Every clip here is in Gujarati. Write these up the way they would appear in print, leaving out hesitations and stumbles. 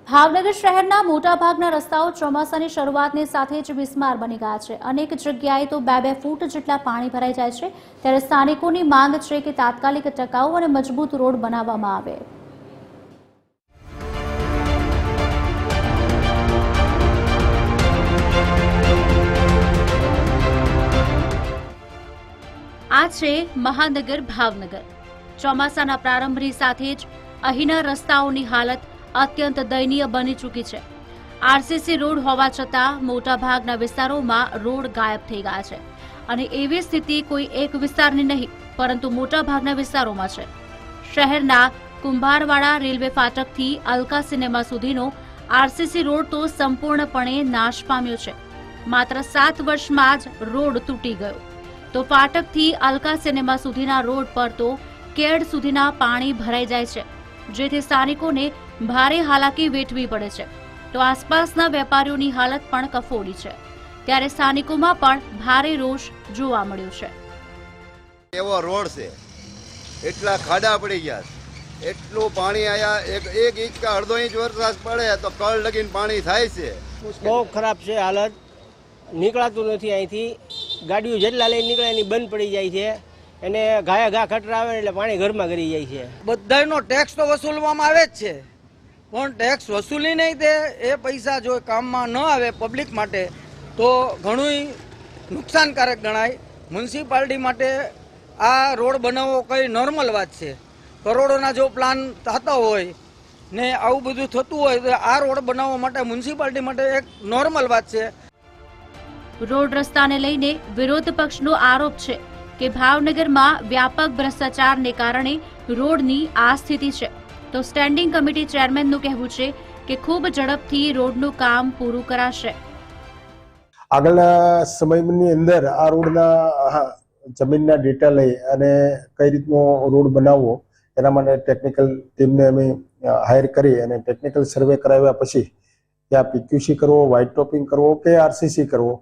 ભાવનગર શહેરના મોટાભાગના રસ્તાઓ ચોમાસાની શરૂઆતની સાથે જ બિસ્માર બની ગયા છે। અનેક જગ્યાએ તો 2-2 ફૂટ જેટલા પાણી ભરાઈ જાય છે। ત્યારે સ્થાનિકોની માંગ છે કે તાત્કાલિક ટકાઉ અને મજબૂત રોડ બનાવવામાં આવે। આ છે મહાનગર ભાવનગર। ચોમાસાના પ્રારંભની સાથે જ અહીંના રસ્તાઓની હાલત અત્યંત દયનીય બની ચૂકી છે। આરસીસી રોડ હોવા છતાં મોટાભાગના વિસ્તારોમાં રોડ ગાયબ થઈ ગયા છે અને એવી સ્થિતિ કોઈ એક વિસ્તારની નહીં પરંતુ મોટાભાગના વિસ્તારોમાં છે। શહેરના કુંભારવાડા રેલવે ફાટકથી અલકા સિનેમા સુધીનો આરસીસી રોડ તો સંપૂર્ણપણે નાશ પામ્યો છે। માત્ર 7 વર્ષમાં જ રોડ તૂટી ગયો તો ફાટકથી અલકા સિનેમા સુધીના રોડ પર તો કેડ સુધીના પાણી ભરાઈ જાય છે, જેથી સ્થાનિકોને ભારે હાલાકી વેઠવી પડે છે તો આસપાસના વેપારીઓની હાલત પણ કફોડી છે। ત્યારે સ્થાનિકોમાં પણ ભારે રોષ જોવા મળ્યો છે। એવો રોડ છે, એટલા ખાડા પડી ગયા, એટલું પાણી આયા, એક ઇંચ કે અડધો ઇંચ વરસાદ પડે તો કળ લગીને પાણી થાય છે। બહુ ખરાબ છે હાલત, નીકળાતું નથી। અહીંથી ગાડીઓ જેટલા લઈને નીકળે એની બંધ પડી જાય છે અને ઘા ખતરા આવે એટલે પાણી ઘરમાં ગરી જાય છે। બધાનો ટેક્સ તો વસૂલવામાં આવે જ છે, પણ ટેક્સ વસૂલી નહીં તે એ પૈસા જો કામમાં ન આવે પબ્લિક માટે તો ઘણું નુકસાનકારક ગણાય। મ્યુનિસિપાલિટી માટે આ રોડ બનાવવો કઈ નોર્મલ વાત છે। કરોડોના જો પ્લાન થતા હોય ને આવું બધું થતું હોય તો આ રોડ બનાવવા માટે મ્યુનિસિપાલિટી માટે એક નોર્મલ વાત છે। રોડ રસ્તાને લઈને વિરોધ પક્ષનો આરોપ છે કે ભાવનગરમાં વ્યાપક ભ્રષ્ટાચારને કારણે રોડની આ સ્થિતિ છે તો સ્ટેન્ડિંગ કમિટી ચેરમેનનું કહેવું છે કે ખૂબ ઝડપથી રોડનું કામ પૂરું કરાશે। આગળના સમયની અંદર આ રોડના જમીનના ડેટા લઈ અને કઈ રીતનો રોડ બનાવવો એના માટે ટેકનિકલ ટીમને અમે હાયર કરી અને ટેકનિકલ સર્વે કરાવ્યા પછી ત્યાં પીક્યુસી કરવો, વ્હાઇટ ટોપિંગ કરવો કે આરસીસી કરવો,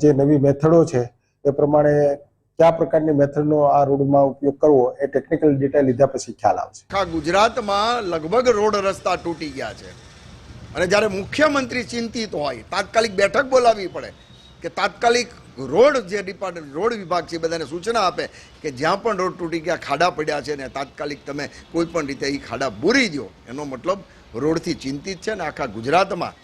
જે નવી મેથડો છે એ પ્રમાણે કયા પ્રકારની મેથડનો આ રોડમાં ઉપયોગ કરવો એ ટેકનિકલ ડેટા લીધા પછી ખ્યાલ આવશે। આખા ગુજરાતમાં લગભગ રોડ રસ્તા તૂટી ગયા છે અને જ્યારે મુખ્યમંત્રી ચિંતિત હોય તાત્કાલિક બેઠક બોલાવવી પડે કે તાત્કાલિક રોડ જે ડિપાર્ટમેન્ટ રોડ વિભાગ છે બધાને સૂચના આપે કે જ્યાં પણ રોડ તૂટી ગયા, ખાડા પડ્યા છે ને તાત્કાલિક તમે કોઈ પણ રીતે એ ખાડા પૂરી દો। એનો મતલબ રોડથી ચિંતિત છે ને આખા ગુજરાતમાં।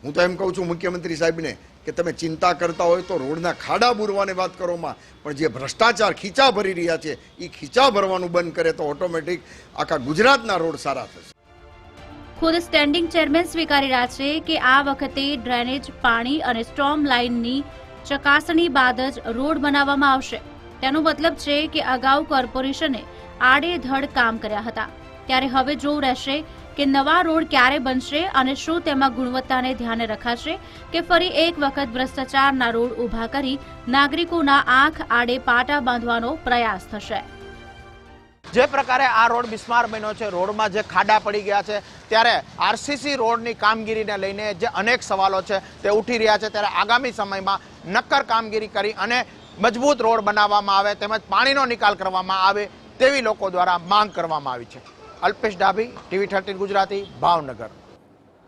હું તો એમ કહું છું મુખ્યમંત્રી સાહેબને કે તમે ચિંતા કરતા હોય તો રોડના ખાડા બુરવાની વાત કરોમાં, પણ જે ભ્રષ્ટાચાર ખીચા ભરી રહ્યા છે એ ખીચા ભરવાનું બંધ કરે તો ઓટોમેટિક આખા ગુજરાતના રોડ સારા થશે। ખુદ સ્ટેન્ડિંગ ચેરમેન સ્વીકારી રહ્યા છે કે આ વખતે ડ્રેનેજ, પાણી અને સ્ટોર્મ લાઇનની ચકાસણી બાદ જ રોડ બનાવવામાં આવશે। તેનો મતલબ છે કે અગાઉ કોર્પોરેશને આડેધડ કામ કર્યા હતા, ત્યારે હવે જોવું રહેશે કે નવા રોડ ક્યારે બનશે અને શું તેમાં ગુણવત્તાને ધ્યાને રખાશે કે ફરી એક વખત ભ્રષ્ટાચારના રોડ ઊભા કરી નાગરિકોના આંખ આડે પાટા બાંધવાનો પ્રયાસ થશે। જે પ્રકારે આ રોડ બિસ્માર બન્યો છે, રોડમાં જે ખાડા પડી ગયા છે, ત્યારે આરસીસી રોડની કામગીરીને લઈને જે અનેક સવાલો છે તે ઉઠી રહ્યા છે। ત્યારે આગામી સમયમાં નક્કર કામગીરી કરી અને મજબૂત રોડ બનાવવામાં આવે તેમજ પાણીનો નિકાલ કરવામાં આવે તેવી લોકો દ્વારા માંગ કરવામાં આવી છે। અલ્પેશ ડાભી, TV13 ગુજરાતી, ભાવનગર।